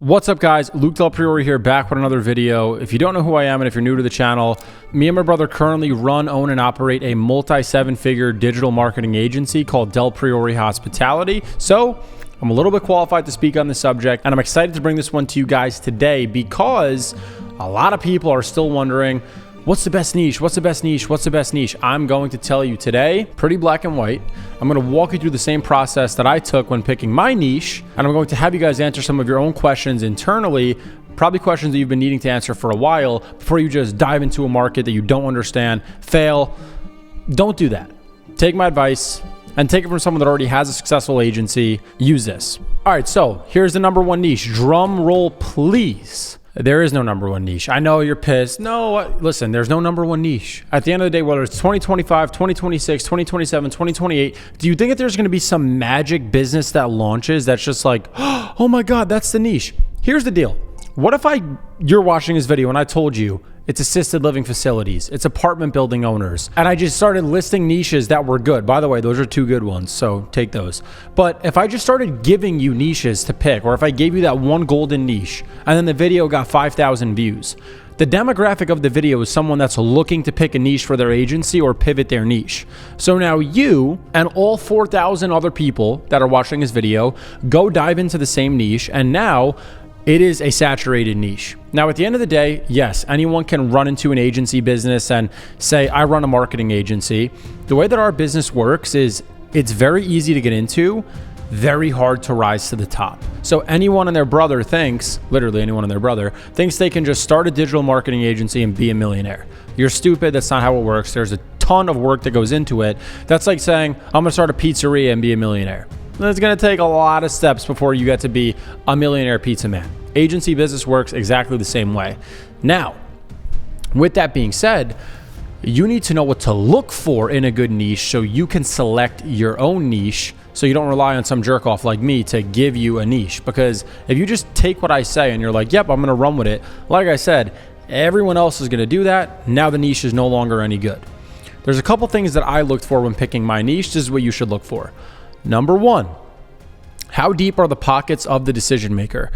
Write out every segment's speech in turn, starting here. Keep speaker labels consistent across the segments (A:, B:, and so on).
A: What's up, guys? Luke Del Priore here, back with another video. If you don't know who I am and if you're new to the channel, me and my brother currently run, own, and operate a multi-seven-figure digital marketing agency called Del Priore Hospitality. So I'm a little bit qualified to speak on this subject, and I'm excited to bring this one to you guys today because a lot of people are still wondering, what's the best niche? What's the best niche? What's the best niche? I'm going to tell you today, pretty black and white. I'm going to walk you through the same process that I took when picking my niche, and I'm going to have you guys answer some of your own questions internally, probably questions that you've been needing to answer for a while before you just dive into a market that you don't understand, fail. Don't do that. Take my advice and take it from someone that already has a successful agency. Use this. All right, so here's the number one niche. Drum roll, please. There is no number one niche. I know you're pissed. No, listen, there's no number one niche. At the end of the day, whether it's 2025, 2026, 2027, 2028, do you think that there's going to be some magic business that launches that's just like, oh my God, that's the niche? Here's the deal. What if you're watching this video and I told you it's assisted living facilities, it's apartment building owners, and I just started listing niches that were good. By the way, those are two good ones, so take those. But if I just started giving you niches to pick, or if I gave you that one golden niche, and then the video got 5,000 views, the demographic of the video is someone that's looking to pick a niche for their agency or pivot their niche. So now you and all 4,000 other people that are watching this video go dive into the same niche, and now it is a saturated niche. Now, at the end of the day, yes, anyone can run into an agency business and say, I run a marketing agency. The way that our business works is it's very easy to get into, very hard to rise to the top. So anyone and their brother thinks, literally anyone and their brother, thinks they can just start a digital marketing agency and be a millionaire. You're stupid. That's not how it works. There's a ton of work that goes into it. That's like saying, I'm gonna start a pizzeria and be a millionaire. It's going to take a lot of steps before you get to be a millionaire pizza man. Agency business works exactly the same way. Now, with that being said, you need to know what to look for in a good niche so you can select your own niche, so you don't rely on some jerk off like me to give you a niche. Because if you just take what I say and you're like, yep, I'm going to run with it, like I said, everyone else is going to do that. Now the niche is no longer any good. There's a couple things that I looked for when picking my niche. This is what you should look for. Number one, how deep are the pockets of the decision maker?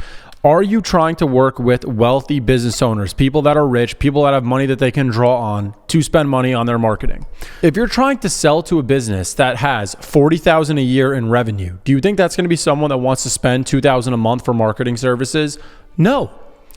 A: Are you trying to work with wealthy business owners, people that are rich, people that have money that they can draw on to spend money on their marketing? If you're trying to sell to a business that has $40,000 a year in revenue, do you think that's going to be someone that wants to spend $2,000 a month for marketing services? No.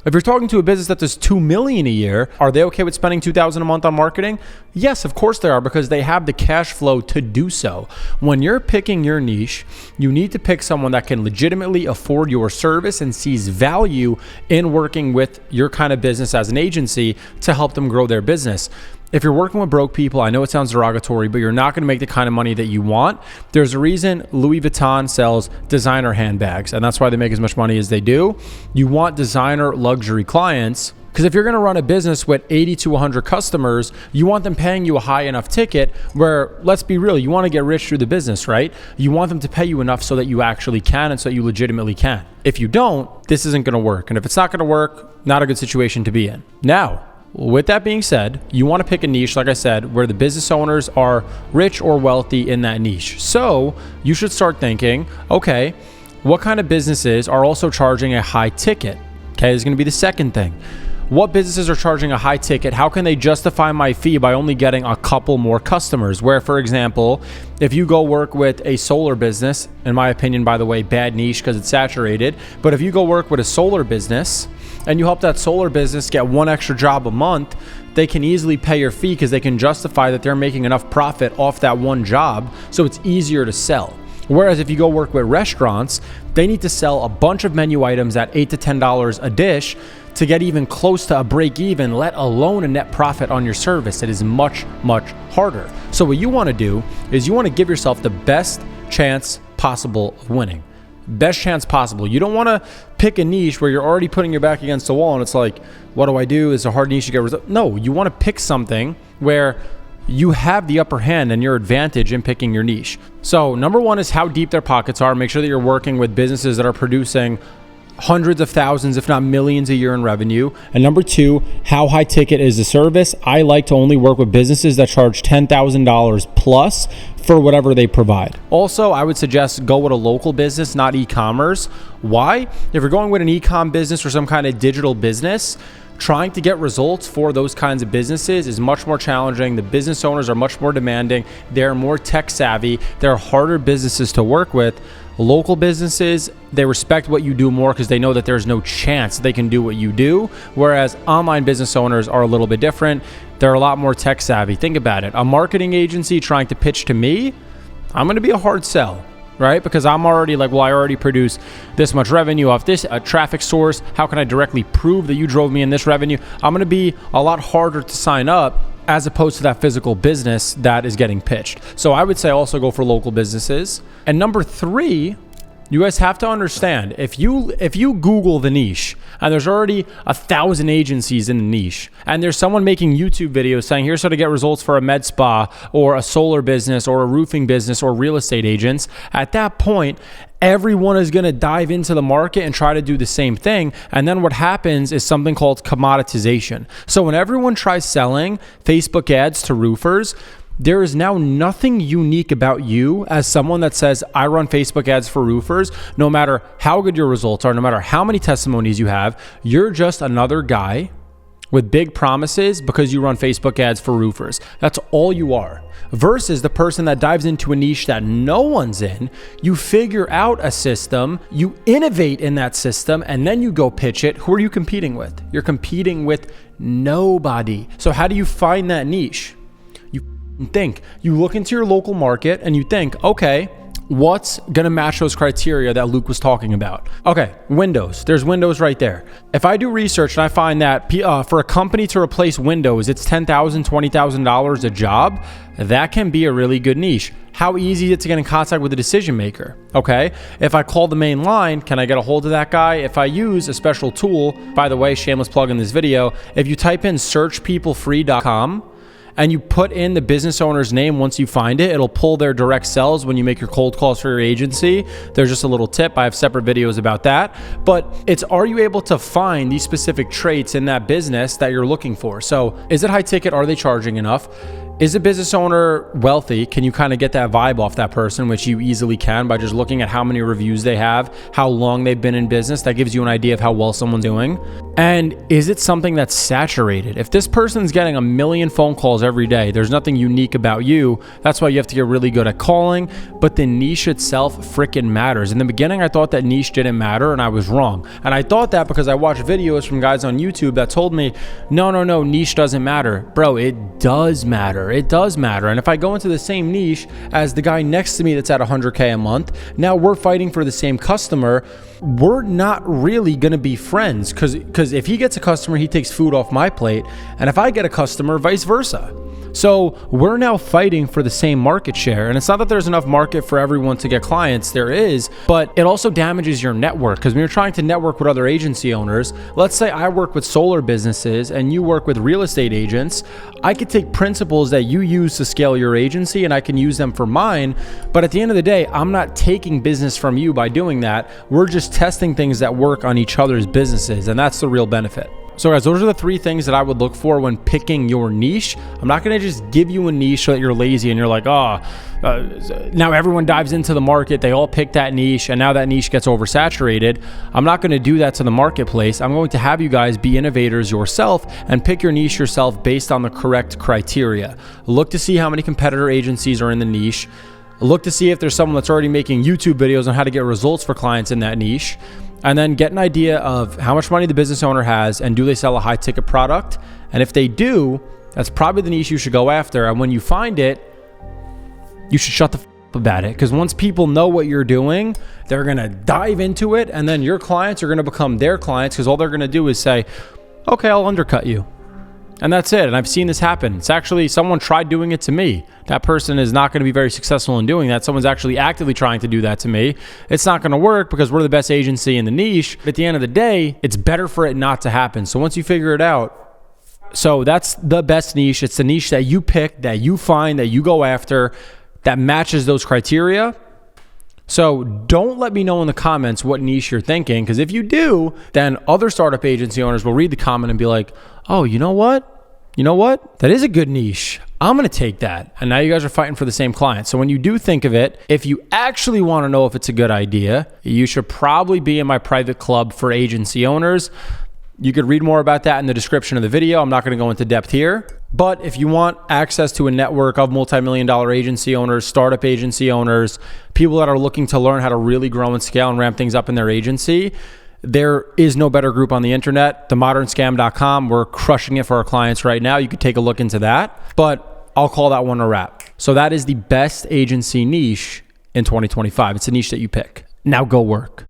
A: If you're talking to a business that does $2 million a year, are they okay with spending $2,000 a month on marketing? Yes, of course they are, because they have the cash flow to do so. When you're picking your niche, you need to pick someone that can legitimately afford your service and sees value in working with your kind of business as an agency to help them grow their business. If you're working with broke people, I know it sounds derogatory, but you're not going to make the kind of money that you want. There's a reason Louis Vuitton sells designer handbags, and that's why they make as much money as they do. You want designer luxury clients, because if you're going to run a business with 80 to 100 customers, you want them paying you a high enough ticket where, let's be real, you want to get rich through the business, right? You want them to pay you enough so that you actually can and so that you legitimately can. If you don't, this isn't going to work. And if it's not going to work, not a good situation to be in. Now, with that being said, you want to pick a niche, like I said, where the business owners are rich or wealthy in that niche. So you should start thinking, okay, what kind of businesses are also charging a high ticket? Okay, this is going to be the second thing. What businesses are charging a high ticket? How can they justify my fee by only getting a couple more customers? Where, for example, if you go work with a solar business, in my opinion, by the way, bad niche because it's saturated, but if you go work with a solar business and you help that solar business get one extra job a month, they can easily pay your fee because they can justify that they're making enough profit off that one job, so it's easier to sell. Whereas if you go work with restaurants, they need to sell a bunch of menu items at $8 to $10 a dish to get even close to a break even, let alone a net profit on your service. It is much, much harder. So what you want to do is you want to give yourself the best chance possible of winning. Best chance possible. You don't want to pick a niche where you're already putting your back against the wall and it's like, what do I do? It's a hard niche to get results. No, you want to pick something where you have the upper hand and your advantage in picking your niche. So number one is how deep their pockets are. Make sure that you're working with businesses that are producing hundreds of thousands, if not millions a year in revenue. And number two, how high ticket is the service? I like to only work with businesses that charge $10,000 plus for whatever they provide. Also, I would suggest go with a local business, not e-commerce. Why? If you're going with an e-com business or some kind of digital business, trying to get results for those kinds of businesses is much more challenging. The business owners are much more demanding. They're more tech savvy. They're harder businesses to work with. Local businesses, they respect what you do more because they know that there's no chance they can do what you do. Whereas online business owners are a little bit different. They're a lot more tech savvy. Think about it. A marketing agency trying to pitch to me, I'm going to be a hard sell, right? Because I'm already like, well, I already produce this much revenue off this traffic source. How can I directly prove that you drove me in this revenue? I'm going to be a lot harder to sign up as opposed to that physical business that is getting pitched. So I would say also go for local businesses. And number three, you guys have to understand, if you Google the niche and there's already 1,000 agencies in the niche and there's someone making YouTube videos saying, here's how to get results for a med spa or a solar business or a roofing business or real estate agents, at that point, everyone is going to dive into the market and try to do the same thing. And then what happens is something called commoditization. So when everyone tries selling Facebook ads to roofers, there is now nothing unique about you as someone that says, I run Facebook ads for roofers. No matter how good your results are, no matter how many testimonies you have, you're just another guy with big promises because you run Facebook ads for roofers. That's all you are. Versus the person that dives into a niche that no one's in, you figure out a system, you innovate in that system, and then you go pitch it. Who are you competing with? You're competing with nobody. So how do you find that niche? You look into your local market and you think, okay, what's going to match those criteria that Luke was talking about? Okay, Windows. There's Windows right there. If I do research and I find that for a company to replace Windows, it's $10,000, $20,000 a job, that can be a really good niche. How easy is it to get in contact with a decision maker? Okay, if I call the main line, can I get a hold of that guy? If I use a special tool, by the way, shameless plug in this video, if you type in searchpeoplefree.com, and you put in the business owner's name, once you find it, it'll pull their direct sales when you make your cold calls for your agency. There's just a little tip. I have separate videos about that. But it's, are you able to find these specific traits in that business that you're looking for? So is it high ticket? Are they charging enough? Is a business owner wealthy? Can you kind of get that vibe off that person, which you easily can by just looking at how many reviews they have, how long they've been in business? That gives you an idea of how well someone's doing. And is it something that's saturated? If this person's getting 1 million phone calls every day, there's nothing unique about you. That's why you have to get really good at calling. But the niche itself freaking matters. In the beginning, I thought that niche didn't matter, and I was wrong. And I thought that because I watched videos from guys on YouTube that told me, no, niche doesn't matter. Bro, it does matter. It does matter. And if I go into the same niche as the guy next to me that's at 100K a month, now we're fighting for the same customer. We're not really going to be friends because if he gets a customer, he takes food off my plate. And if I get a customer, vice versa. So we're now fighting for the same market share. And it's not that there's enough market for everyone to get clients. There is, but it also damages your network because when you're trying to network with other agency owners, let's say I work with solar businesses and you work with real estate agents, I could take principles that you use to scale your agency and I can use them for mine. But at the end of the day, I'm not taking business from you by doing that. We're just testing things that work on each other's businesses. And that's the real benefit. So guys, those are the 3 things that I would look for when picking your niche. I'm not going to just give you a niche so that you're lazy and you're like, now everyone dives into the market. They all pick that niche and now that niche gets oversaturated. I'm not going to do that to the marketplace. I'm going to have you guys be innovators yourself and pick your niche yourself based on the correct criteria. Look to see how many competitor agencies are in the niche. Look to see if there's someone that's already making YouTube videos on how to get results for clients in that niche. And then get an idea of how much money the business owner has and do they sell a high ticket product? And if they do, that's probably the niche you should go after. And when you find it, you should shut the f up about it. Because once people know what you're doing, they're going to dive into it. And then your clients are going to become their clients because all they're going to do is say, okay, I'll undercut you. And that's it. And I've seen this happen. It's actually someone tried doing it to me. That person is not going to be very successful in doing that. Someone's actually actively trying to do that to me. It's not going to work because we're the best agency in the niche. But at the end of the day, it's better for it not to happen. So once you figure it out, so that's the best niche. It's the niche that you pick, that you find, that you go after, that matches those criteria. So don't let me know in the comments what niche you're thinking, because if you do, then other startup agency owners will read the comment and be like, oh, you know what? That is a good niche. I'm going to take that. And now you guys are fighting for the same client. So when you do think of it, if you actually want to know if it's a good idea, you should probably be in my private club for agency owners. You could read more about that in the description of the video. I'm not going to go into depth here. But if you want access to a network of multi-million-dollar agency owners, startup agency owners, people that are looking to learn how to really grow and scale and ramp things up in their agency, there is no better group on the internet, themodernscam.com. We're crushing it for our clients right now. You could take a look into that, but I'll call that one a wrap. So that is the best agency niche in 2025. It's a niche that you pick. Now go work.